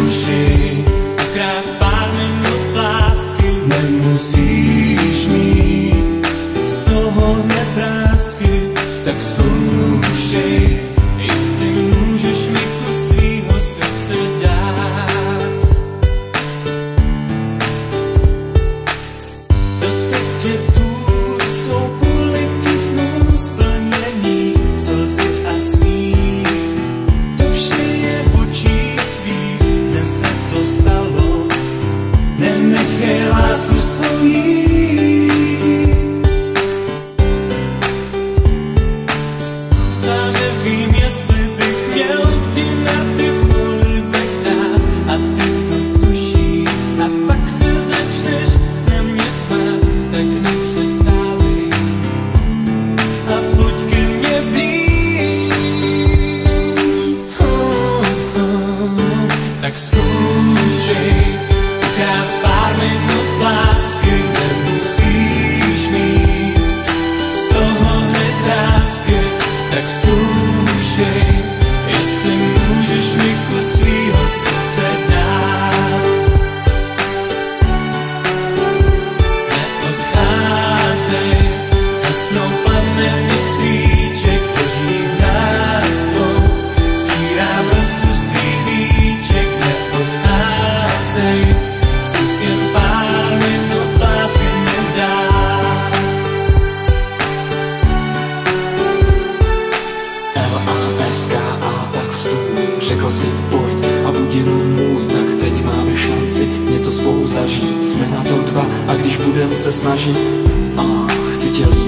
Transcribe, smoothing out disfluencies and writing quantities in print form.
zkoušej ukrást pár minut lásky. Nemusíš mít z toho hned vrásky, tak zkoušej, jestli můžeš mi kus svýho srdce dát. Do tiketů jsou půlipky snů splněných, slzy a smích. To vše je v očích tvých, dnes se to stalo, nenechej lásku svou jít. Sám nevím, jestli bych měl ti na ty polibek dát, a ty to tušíš, a pak se začneš na mě smát, tak nepřestávej a buď ke mně blíž. Tak zkoušej ukrást pár minut lásky, nemusíš mít z toho hned vrásky, tak zkoušej, jestli můžeš mi kus svýho srdce dát. Neodcházej, zasnou plameny svíček, hoří v nás dvou, stírám rosu z tvých víček. Neodcházej, zkus jen pár minut lásky mi dát. LASKA, tak stůj, řekl si pojď a buď jenom můj, tak teď máme šanci něco spolu zažít. Jsme na to dva a když budem se snažit, chci tě líbit.